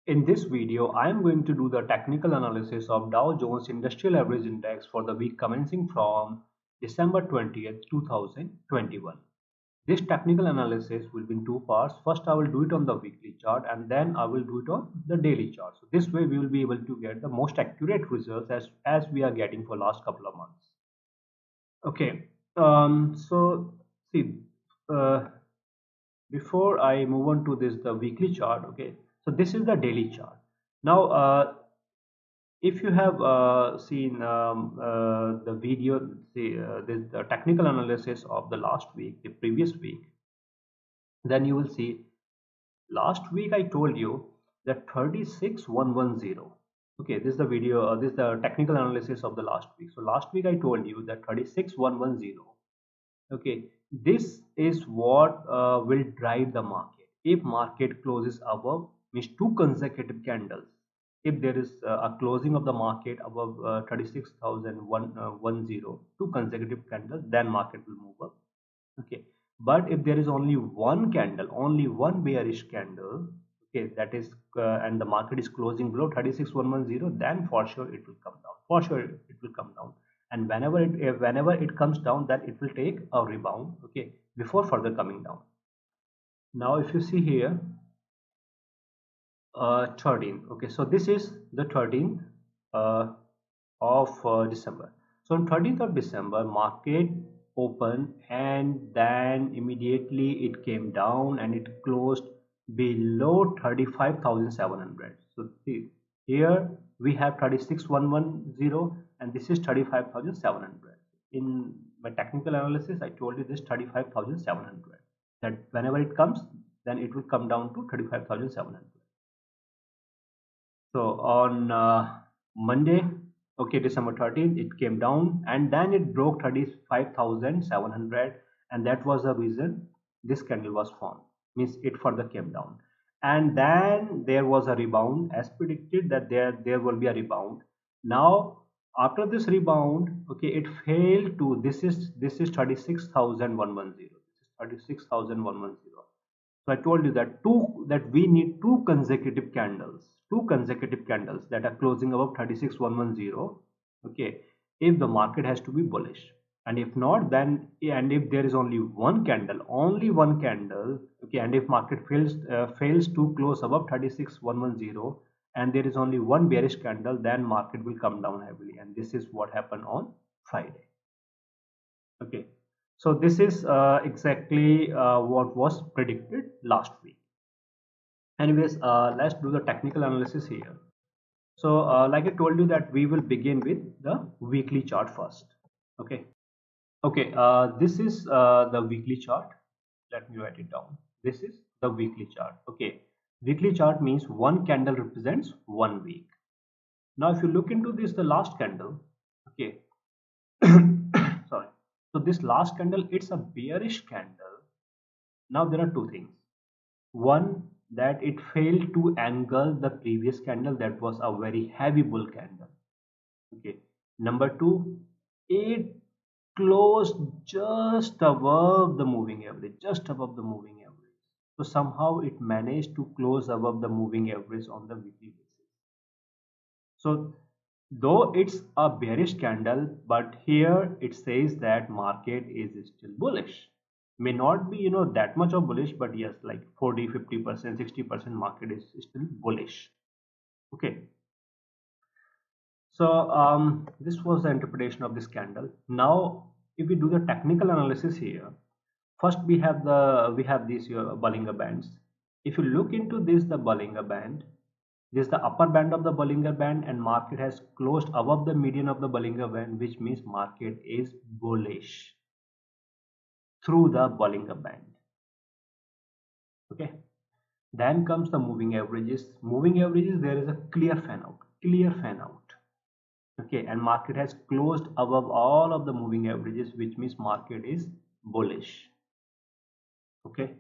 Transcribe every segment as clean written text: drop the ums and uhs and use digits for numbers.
In this video, I am going to do the technical analysis of Dow Jones Industrial Average Index for the week commencing from December 20th, 2021. This technical analysis will be in two parts. First, I will do it on the weekly chart and then I will do it on the daily chart. So this way we will be able to get the most accurate results as we are getting for last couple of months. Okay, so see, uh, before I move on to the weekly chart, okay, so this is the daily chart. Now, if you have seen the video, the technical analysis of the last week, the previous week, then you will see last week I told you that 36110. Okay, this is the video, this is the technical analysis of the last week. So last week I told you that 36110. Okay, this is what will drive the market. If market closes above, means two consecutive candles. If there is a closing of the market above 36,110, two consecutive candles, then market will move up. Okay, but if there is only one candle, only one bearish candle, okay, that is and the market is closing below 36110, then for sure it will come down. For sure it will come down, and whenever it comes down, then it will take a rebound, okay, before further coming down. Now if you see here, 13, okay, so this is the 13th uh, of December. So on 13th of December, market opened and then immediately it came down and it closed below 35,700. So see, here we have 36,110 and this is 35,700. In my technical analysis, I told you this 35,700, that whenever it comes, then it will come down to 35,700. So on Monday, okay, December 13th, it came down and then it broke 35,700, and that was the reason this candle was formed. Means it further came down, and then there was a rebound as predicted, that there will be a rebound. Now after this rebound, okay, it failed to, this is 36,110. This is 36,110. So I told you that we need two consecutive candles that are closing above 36,110. Okay, if the market has to be bullish, and if not, then, and if there is only one candle, okay, and if market fails to close above 36,110, and there is only one bearish candle, then market will come down heavily, and this is what happened on Friday. Okay, so this is exactly what was predicted last week. Anyways, let's do the technical analysis here. So like I told you that we will begin with the weekly chart first. Okay, okay, this is the weekly chart. Let me write it down. This is the weekly chart. Okay, weekly chart means one candle represents 1 week. Now if you look into this, the last candle, okay, sorry, so this last candle, it's a bearish candle. Now there are two things. One, that it failed to angle the previous candle, that was a very heavy bull candle. Okay, number two, it closed just above the moving average, just above the moving average. So somehow it managed to close above the moving average on the weekly basis. So though it's a bearish candle, but here it says that market is still bullish. May not be, that much of bullish, but yes, like 40, 50%, 60% market is still bullish. Okay. So this was the interpretation of this candle. Now, if we do the technical analysis here, first we have these Bollinger Bands. If you look into this, the Bollinger Band, this is the upper band of the Bollinger Band, and market has closed above the median of the Bollinger Band, which means market is bullish through the Bollinger Band. Okay. Then comes the moving averages. Moving averages, there is a clear fan out, clear fan out. Okay, and market has closed above all of the moving averages, which means market is bullish. Okay.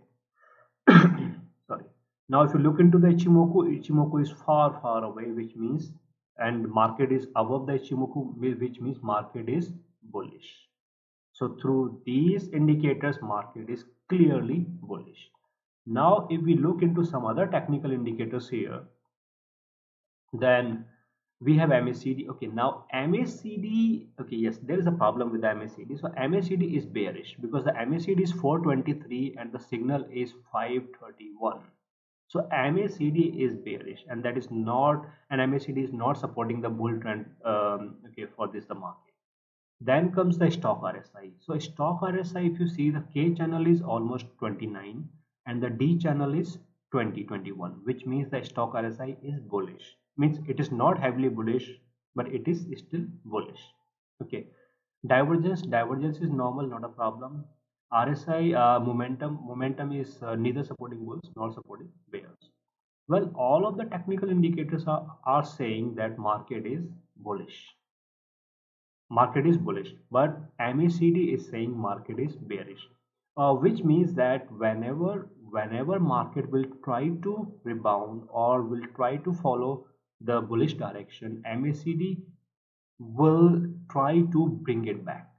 Sorry. Now if you look into the Ichimoku is far away, which means, and market is above the Ichimoku, which means market is bullish. So through these indicators, market is clearly bullish. Now if we look into some other technical indicators here, Then we have MACD. Okay, now MACD, okay, yes, there is a problem with the MACD. So MACD is bearish because the MACD is 423 and the signal is 531. So MACD is bearish, and that is not, and MACD is not supporting the bull trend, okay, for this the market. Then comes the stock RSI. So stock RSI, if you see, the K channel is almost 29 and the D channel is 2021, which means the stock RSI is bullish. Means it is not heavily bullish, but it is still bullish. Okay. Divergence is normal, not a problem. RSI momentum is neither supporting bulls nor supporting bears. Well, all of the technical indicators are saying that market is bullish, but MACD is saying market is bearish, which means that whenever market will try to rebound or will try to follow the bullish direction, MACD will try to bring it back.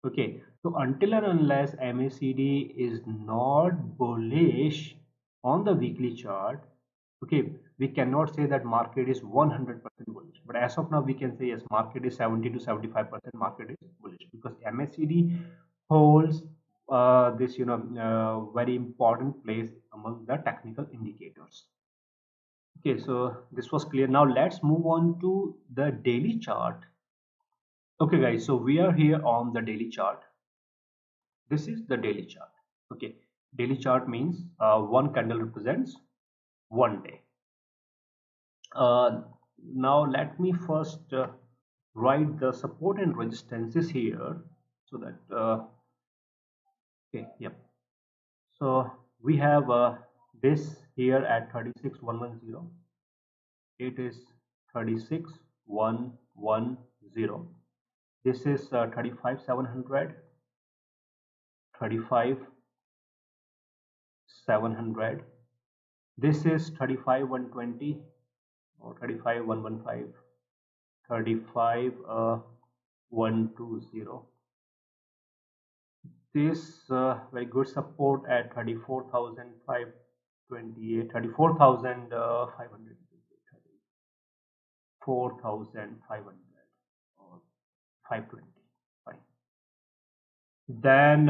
Okay, so until and unless MACD is not bullish on the weekly chart, okay, we cannot say that market is 100% bullish. But as of now, we can say yes, market is 70 to 75% market is bullish because MACD holds this very important place among the technical indicators. Okay, so this was clear. Now let's move on to the daily chart. Okay, guys, so we are here on the daily chart. This is the daily chart. Okay, daily chart means one candle represents one day. Now let me first write the support and resistances here so that okay, yep. So we have this here at 36110. It is 36110. This is 35700, 35700. This is 35120 or 35115, 35120. This very good support at 34,528, 34,500, 34,500 or 520. Fine. Then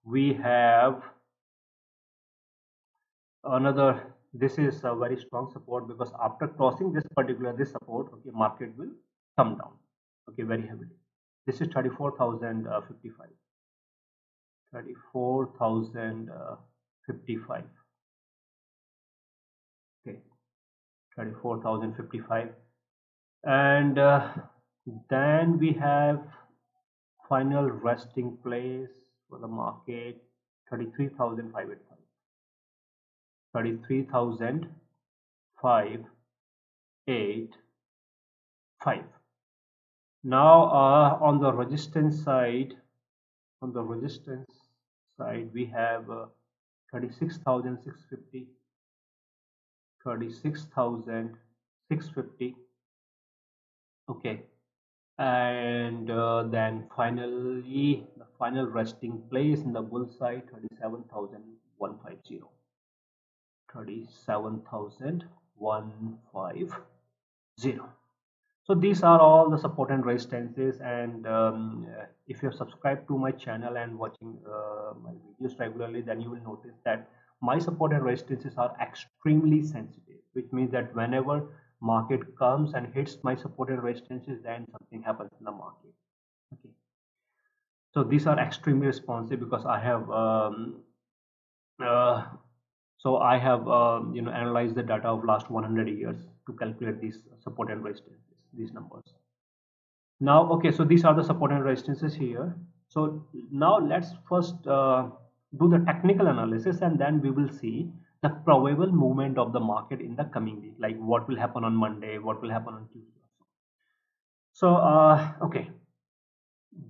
we have another. This is a very strong support because after crossing this support, okay, market will come down, okay, very heavily. This is 34,055, 34,055, okay, 34,055. And then we have final resting place for the market, 33,585, 33,585. Now on the resistance side, we have 36,650, 36,650. Okay, and then finally the final resting place in the bull side, 37,150, 37,150. So these are all the support and resistances, and if you have subscribed to my channel and watching my videos regularly, then you will notice that my support and resistances are extremely sensitive, which means that whenever market comes and hits my support and resistances, then something happens in the market. Okay, so these are extremely responsive because I have uh, analyzed the data of last 100 years to calculate these support and resistances, these numbers. Now, okay, so these are the support and resistances here. So now let's first do the technical analysis, and then we will see the probable movement of the market in the coming week, like what will happen on Monday, what will happen on Tuesday. So okay,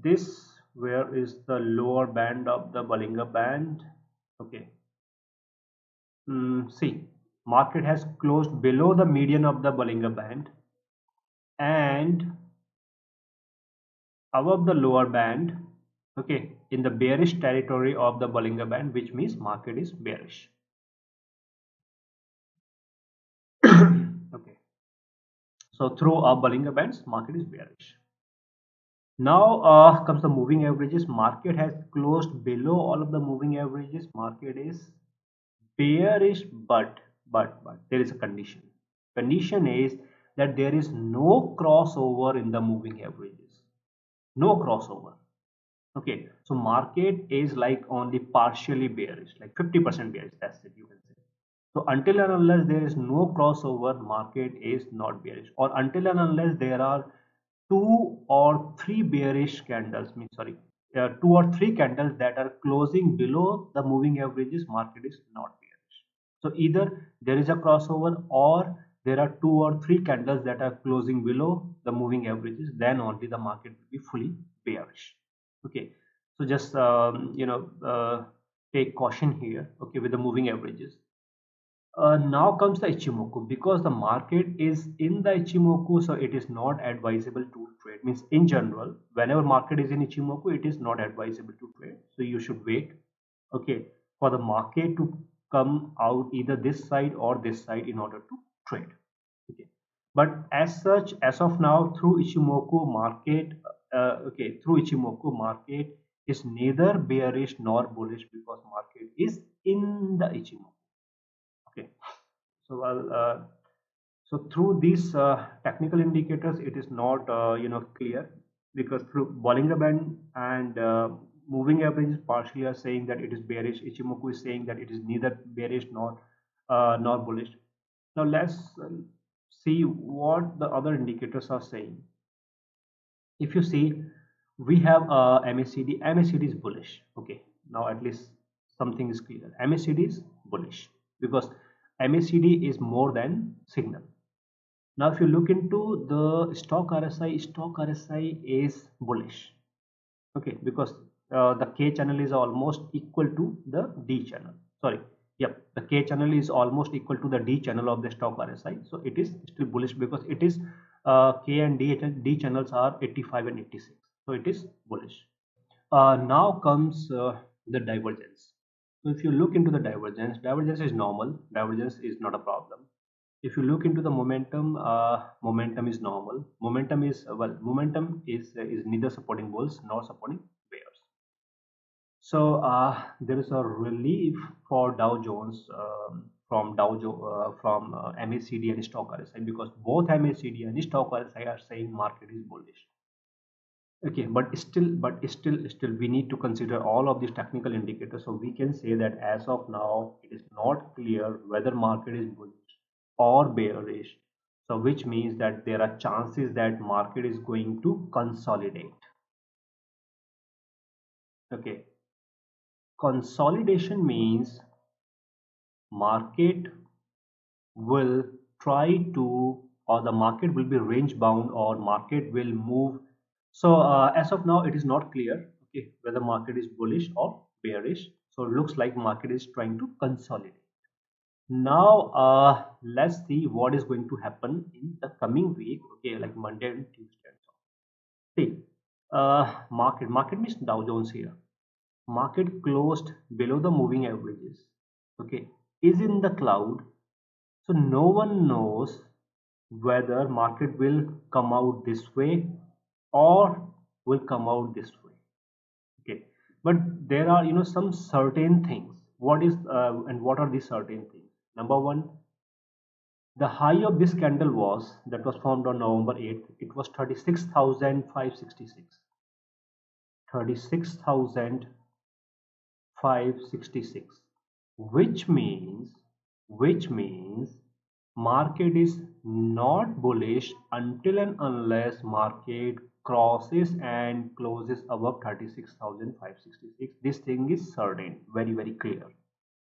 this where is the lower band of the Bollinger Band. Okay, see, market has closed below the median of the Bollinger Band and above the lower band, okay, in the bearish territory of the Bollinger Band, which means market is bearish. Okay, So through Bollinger Bands, market is bearish. Now comes the moving averages. Market has closed below all of the moving averages. Market is bearish, but there is a condition. Condition is that there is no crossover in the moving averages. No crossover. Okay, so market is like only partially bearish, like 50% bearish. That's it, you can say. So until and unless there is no crossover, market is not bearish. Or until and unless there are two or three bearish candles, two or three candles that are closing below the moving averages, market is not bearish. So either there is a crossover or there are two or three candles that are closing below the moving averages, then only the market will be fully bearish. Okay, so just take caution here, okay, with the moving averages. Now comes the Ichimoku. Because the market is in the Ichimoku, so it is not advisable to trade. Means in general, whenever market is in Ichimoku, it is not advisable to trade. So you should wait, okay, for the market to come out either this side or this side in order to trade. Okay, but as such, as of now, through Ichimoku market, through Ichimoku market is neither bearish nor bullish because market is in the Ichimoku. Okay, so so through these technical indicators, it is not clear, because through Bollinger Band and moving averages partially are saying that it is bearish. Ichimoku is saying that it is neither bearish nor bullish. Now let's see what the other indicators are saying. If you see, we have MACD. MACD is bullish. Okay, now at least something is clear. MACD is bullish because MACD is more than signal. Now if you look into the stock RSI is bullish. Okay, because the K channel is almost equal to the D channel. Sorry, yep, the K channel is almost equal to the D channel of the stock RSI. So it is still bullish because it is K and D channels are 85 and 86. So it is bullish. Now comes the divergence. So if you look into the divergence is normal. Divergence is not a problem. If you look into the momentum, momentum is normal. Momentum is neither supporting bulls nor supporting bears. So there is a relief for Dow Jones from MACD and stock RSI, because both MACD and stock RSI are saying market is bullish. Okay, but still we need to consider all of these technical indicators. So we can say that as of now it is not clear whether market is bullish or bearish, so which means that there are chances that market is going to consolidate. Okay, consolidation means market will try to, or the market will be range bound, or market will move. So as of now it is not clear, okay, whether market is bullish or bearish. So it looks like market is trying to consolidate. Now let's see what is going to happen in the coming week, okay, like Monday and Tuesday and so on. See, market means Dow Jones here. Market closed below the moving averages, okay, is in the cloud. So no one knows whether market will come out this way or will come out this way. Okay, but there are some certain things. What are these certain things? Number one, the high of this candle was formed on November 8th. It was 36,566. 36,566, which means market is not bullish until and unless market crosses and closes above 36,566. This thing is certain, very very clear.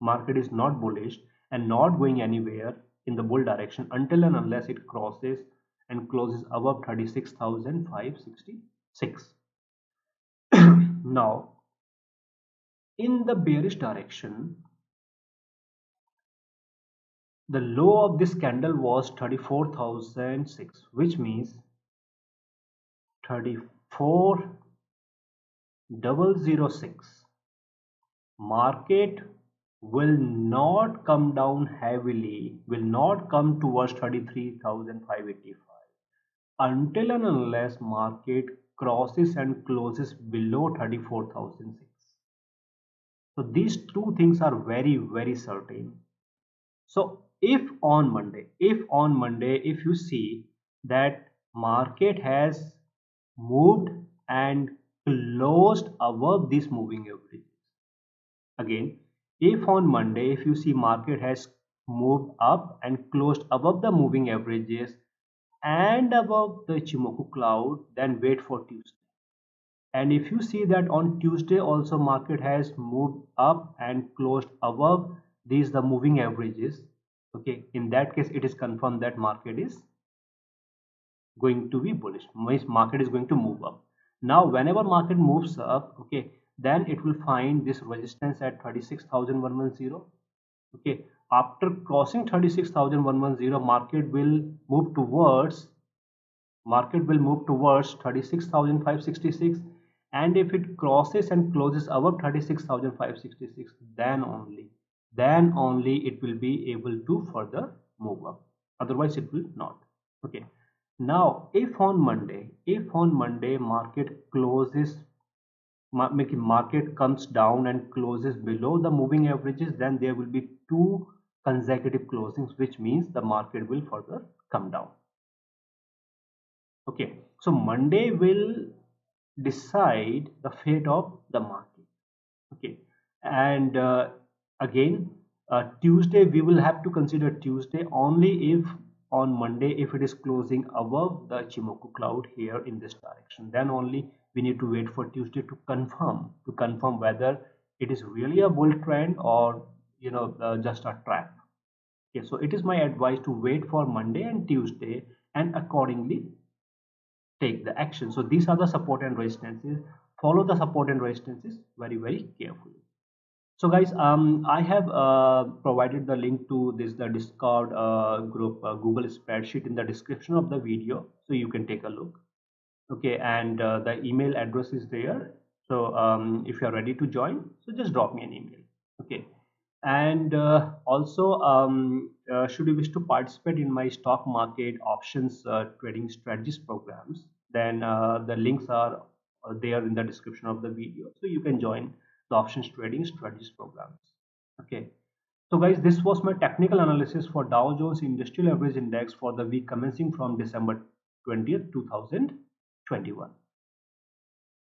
Market is not bullish and not going anywhere in the bull direction until and unless it crosses and closes above 36,566. Now in the bearish direction, the low of this candle was 34,006, which means 34,006. Market will not come down heavily, will not come towards 33,585. until and unless market crosses and closes below 34,006. So these two things are very, very certain. So if you see that market has moved and closed above this moving average, again, if on Monday, if you see market has moved up and closed above the moving averages and above the Ichimoku cloud, then wait for Tuesday. And if you see that on Tuesday also market has moved up and closed above these the moving averages, okay, in that case it is confirmed that market is going to be bullish, means market is going to move up. Now whenever market moves up, okay, then it will find this resistance at 36,110. Okay, after crossing 36,110, market will move towards 36,566, and if it crosses and closes above 36,566, then only it will be able to further move up, otherwise it will not. Okay, now if on Monday market closes, market comes down and closes below the moving averages, then there will be two consecutive closings, which means the market will further come down. Okay, so Monday will decide the fate of the market. Okay, and again, Tuesday we will have to consider Tuesday only if on Monday, if it is closing above the Chimoku cloud here in this direction, then only we need to wait for Tuesday to confirm whether it is really a bull trend or just a trap. Okay, so it is my advice to wait for Monday and Tuesday and accordingly take the action. So these are the support and resistances. Follow the support and resistances very, very carefully. So guys, I have provided the link to the Discord group Google spreadsheet in the description of the video, so you can take a look. Okay, and the email address is there. So if you are ready to join, so just drop me an email. Okay, and also should you wish to participate in my stock market options trading strategies programs, then the links are there in the description of the video, so you can join the options trading strategies programs. Okay, so guys, this was my technical analysis for Dow Jones Industrial Average Index for the week commencing from December 20th 2021.